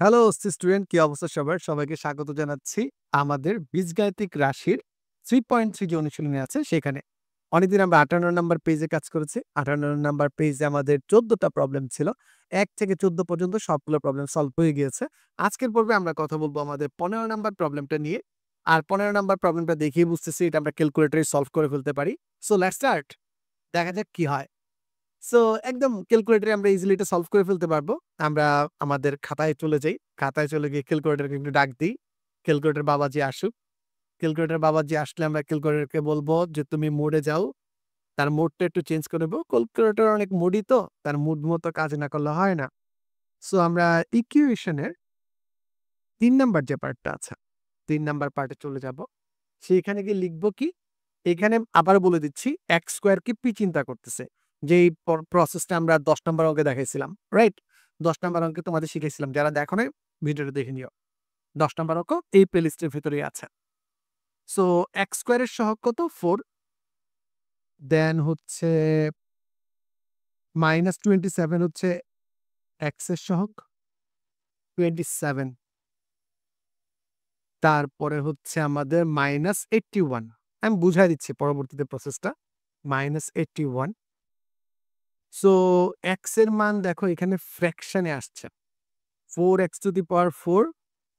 Hello student, কি অবস্থা সবার? সবাইকে স্বাগত জানাচ্ছি আমাদের বীজগাণিতিক রাশির 3.3 যে অনুশীলনী আছে সেখানে। অনেকদিন আমরা 58 নাম্বার পেজে কাজ করেছি। 58 নাম্বার পেজে আমাদের 14 টা প্রবলেম ছিল। 1 থেকে 14 পর্যন্ত সবগুলো প্রবলেম সলভ হয়ে গিয়েছে। আজকের পর্বে আমরা কথা বলবো আমাদের 15 নাম্বার প্রবলেমটা নিয়ে। আর 15 নাম্বার প্রবলেমটা দেখেই বুঝতেছি এটা আমরা ক্যালকুলেটরে সলভ করে ফেলতে পারি। So let's start. দেখা যাক কি হয়। সো একদম ক্যালকুলেটরে আমরা ইজিলি এটা সলভ করে ফেলতে পারবো। আমরা আমাদের খাতায় চলে যাই। খাতায় চলে গিয়ে ক্যালকুলেটরকে একটু ডাক দিই। ক্যালকুলেটর বাবাজি আসুক। ক্যালকুলেটর বাবাজি আসলে আমরা ক্যালকুলেটরকে বলবো যে, "তুমি মোডে যাও।" তার মোডটা একটু চেঞ্জ করে দেবো। ক্যালকুলেটর অনেক মোডি তো, তার মুড মতো কাজ না করলে হয় না। সো আমরা ইকুয়েশনের ৩ নাম্বার যে পার্টটা আছে, ৩ নাম্বার পার্টে চলে যাব। সেইখানে গিয়ে লিখবো কি? এখানে আবারও বলে দিচ্ছি x স্কয়ার কে p চিন্তা করতেছে। যেই প্রসেসটা আমরা ১০ নাম্বার অঙ্কে দেখাইছিলাম, রাইট? ১০ নাম্বার অঙ্কে তোমাদের শিখাইছিলাম। যারা দেখো নাই ভিডিওটা দেখে নিও। ১০ নাম্বার অঙ্ক এই প্লেলিস্টের ভেতরেই আছে। সো x স্কয়ার এর সহগ কত? 4 দেন হচ্ছে -27 হচ্ছে x এর সহগ 27 তারপরে হচ্ছে আমাদের -81 আমি বুঝায় দিচ্ছি পরবর্তীতে প্রসেসটা। -81 সো x এর মান দেখো এখানে ফ্র্যাকশনে আসছে। 4x টু দি পাওয়ার 4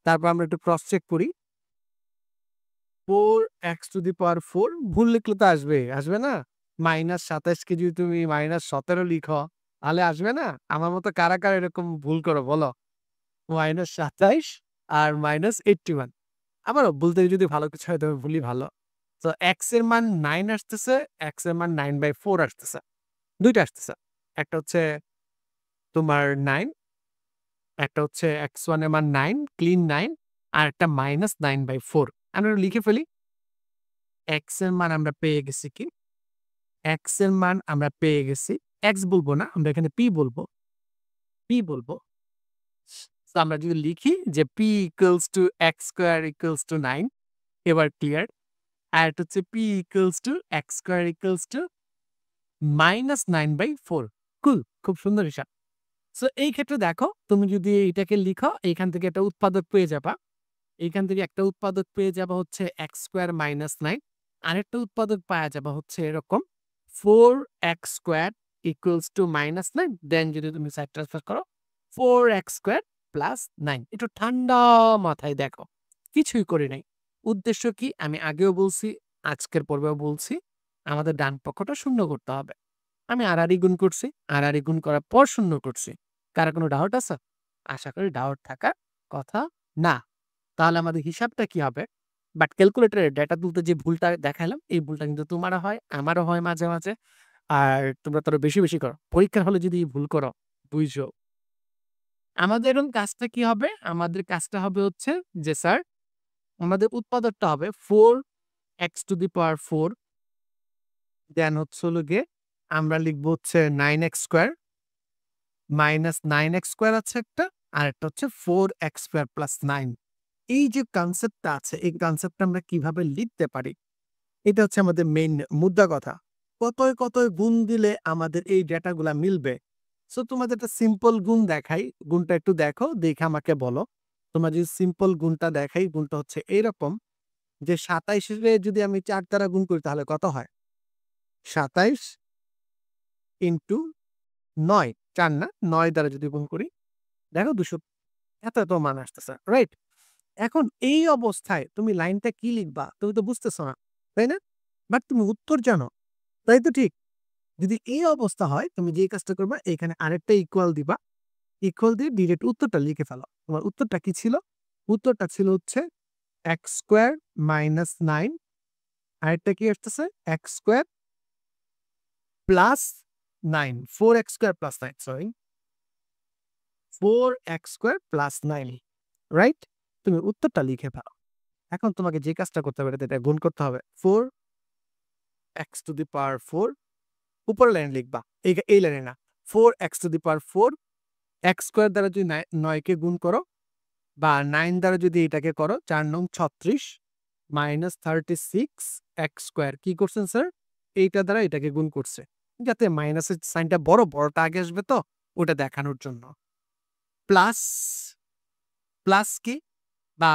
তারপর আমরা একটু ক্রস চেক করি। 4x টু দি পাওয়ার 4 ভুল লিখলে তো আসবে, আসবে না? -27 কে যদি তুমি -17 লিখো তাহলে আসবে না? আমার মতো কারা, কারা এরকম ভুল করো বলো? -27 আর -81 আমারও ভুল থেকে যদি ভালো কিছু হয় তবে ভুলই ভালো। তো x এর মান 9 আসতেছে, x এর মান 9/4 আসতেছে। ২ টা আসতেছে। একটা হচ্ছে তোমার 9 একটা হচ্ছে x1 এর মান 9 ক্লিন 9 আর একটা -9/4 আমরা লিখে ফেলি। x এর মান আমরা পেয়ে গেছি কি? x এর মান আমরা পেয়ে গেছি। x বলবো না, আমরা এখানে p বলবো। p বলবো। তো আমরা যদি লিখি যে p equals to x square equals to 9 এবার ক্লিয়ার। আর এটা হচ্ছে p equals to x square equals to -9/4 কুল, খুব সুন্দর হিসাব। সো এই ক্ষেত্রে দেখো তুমি যদি এটাকে লিখো এখান থেকে একটা উৎপাদক পেয়ে যাবা। এইখান থেকে একটা উৎপাদক পেয়ে যাবা হচ্ছে x স্কয়ার মাইনাস 9 আরেকটা উৎপাদক পাওয়া যাবা হচ্ছে এরকম 4x স্কয়ার ইকুয়ালস টু -9 দেন যদি তুমি সাইড ট্রান্সফার করো 4x স্কয়ার প্লাস 9 একটু ঠান্ডা মাথায় দেখো কিছুই করি নাই। উদ্দেশ্য কি আমি আগেও বলছি, আজকের পর্বেও বলছি, আমাদের ডান পক্ষটা শূন্য করতে হবে। আমি আড়াআড়ি গুণ করছি, আড়াআড়ি গুণ করার পর শূন্য করছি। কারো কোনো ডাউট আছে? আশা করি ডাউট থাকার কথা না। তাহলে আমাদের হিসাবটা কি হবে? বাট ক্যালকুলেটরে ডেটা তুলতে যে ভুলটা দেখাইলাম, এই ভুলটা কিন্তু তোমারও হয়, আমারও হয় মাঝে, মাঝে। আর তোমরা তো আরো বেশি, বেশি করো। পরীক্ষার হলে যদি এই ভুল করো, বুইঝো। আমাদের এখন কাজটা কি হবে? আমাদের কাজটা হবে হচ্ছে যে স্যার, আমাদের উৎপাদকটা হবে 4x টু দি পাওয়ার 4 দেন হচ্ছে হলো গিয়ে আমরা লিখব হচ্ছে 9x square minus 9x square আছে একটা, আরেকটা হচ্ছে 4x স্কয়ার প্লাস 9 এই যে কনসেপ্টটা আছে, এই কনসেপ্টটা আমরা কিভাবে লিখতে পারি? এটা হচ্ছে আমাদের মেইন মুদ্রা কথা। কতয়, কতয় গুণ দিলে আমাদের এই ডেটাগুলা মিলবে? সো তোমাদের একটা সিম্পল গুণ দেখাই। গুণটা একটু দেখো, দেখে আমাকে বলো। তোমার যদি সিম্পল গুণটা দেখাই, গুণটা হচ্ছে এইরকম যে ২৭ রে যদি আমি ৪ দ্বারা গুণ করি তাহলে কত হয়? ২৭ ইন্টু ৯, ৪ না ৯ দ্বারা যদি গুণ করি, দেখো ২০০ এত, এত মান আসতেছে। রাইট? এখন এই অবস্থায় তুমি লাইনটা কি লিখবা? তুমি তো বুঝতেছো না। তাই না? বাট তুমি উত্তর জানো। তাই তো ঠিক? যদি এই অবস্থা হয় তুমি যে কাজটা করবা এখানে আরেকটা ইকুয়াল দিবা। ইকুয়াল দিয়ে ডিরেক্ট উত্তরটা লিখে ফেলো। তোমার উত্তরটা কি ছিল? উত্তরটা ছিল হচ্ছে x স্কয়ার মাইনাস 9 আরেকটা কি আসতেছে? x square plus 9 4x square plus 9 sorry 4x square plus 9 right? তুমি উত্তরটা লিখে ফেলো। এখন তোমাকে যে কাজটা করতে হবে এটা গুণ করতে হবে। 4x টু দি পাওয়ার 4 উপরের লাইনে লিখবা। এই লাইনে না। 4x to the power 4 x square দ্বারা যদি 9 কে গুণ করো বা 9 দ্বারা যদি এটাকে করো ৪ নং ৩৬ মাইনাস 36 এক্স স্কয়ার কি করছেন স্যার? এইটা দ্বারা এটাকে গুণ করছে। যাতে মাইনাসের সাইনটা বড়, বড়টা আগে আসবে তো ওটা দেখানোর জন্য। প্লাস প্লাস কি বা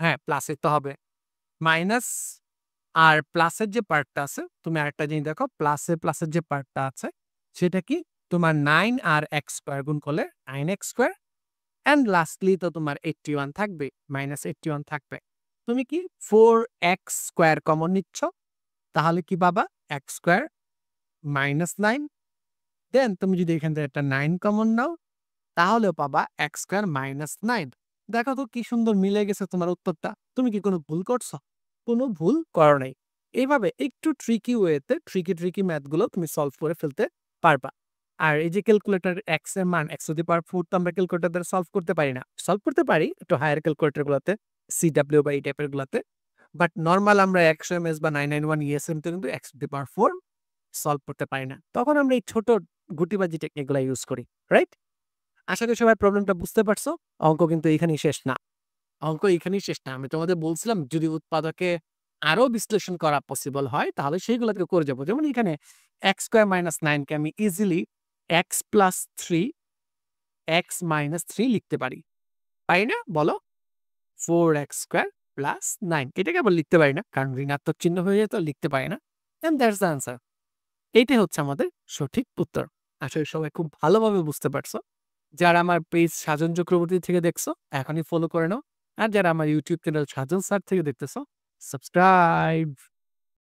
হ্যাঁ, প্লাসের তো হবে। মাইনাস আর প্লাসের যে পার্টটা আছে, তুমি আরেকটা জিনিস দেখো প্লাসের যে পার্টটা আছে সেটা কি? তোমার 9 আর x স্কয়ার গুণ করলে 9x স্কয়ার অ্যান্ড লাস্টলি তো তোমার 81 থাকবে, -81 থাকবে। তুমি কি 4x স্কয়ার কমন নিচ্ছ, তাহলে কি পাবা? x স্কয়ার -9 দেন তুমি যদি এখান থেকে একটা 9 কমন নাও তাহলেও পাবা x স্কয়ার -9। দেখো তো কি সুন্দর মিলে গেছে তোমার উত্তরটা। তুমি কি কোনো ভুল করছো? কোনো ভুল করো নাই। এইভাবে একটু ট্রিকি ম্যাথ গুলো তুমি সলভ করে ফেলতে পারবা। আর এই যে ক্যালকুলেটর x এর মান x টু দি পাওয়ার 4 তো আমরা ক্যালকুলেটর দ্বারা সলভ করতে পারি না। সলভ করতে পারি একটু হায়ার ক্যালকুলেটর গুলাতে, CW বা এই টাইপের গুলাতে। বাট নরমাল আমরা 100 ms বা 991 ESM তে কিন্তু x to the power 4 solve করতে পারি না। তখন আমরা এই ছোট গুটিবাজি টেকনিক গুলা ইউজ করি। রাইট? আশা করি সবাই প্রবলেমটা বুঝতে পারছো। অঙ্ক কিন্তু এখানেই শেষ না। অঙ্ক এখানেই শেষ না। আমি তোমাদের বলছিলাম যদি উৎপাদকে আরো বিশ্লেষণ করা পসিবল হয় তাহলে সেইগুলাকে করে যাবো। যেমন এখানে x স্কয়ার মাইনাস 9 কে আমি easily x plus 3 x minus 3 লিখতে পারি। পারি না? বলো? 4x স্কয়ার প্লাস 9 এটাকে আবার লিখতে পারি না। কারণ ঋণাত্মক চিহ্ন হয়ে যেত লিখতে পারি না। And that's the answer. এইটাই হচ্ছে আমাদের সঠিক উত্তর। আশা করি সবাই খুব ভালোভাবে বুঝতে পারছো। যারা আমার পেজ সাজন চক্রবর্তী থেকে দেখছো এখনই ফলো করে নাও। আর যারা আমার ইউটিউব চ্যানেল সাজন স্যার থেকে দেখতেছো সাবস্ক্রাইব।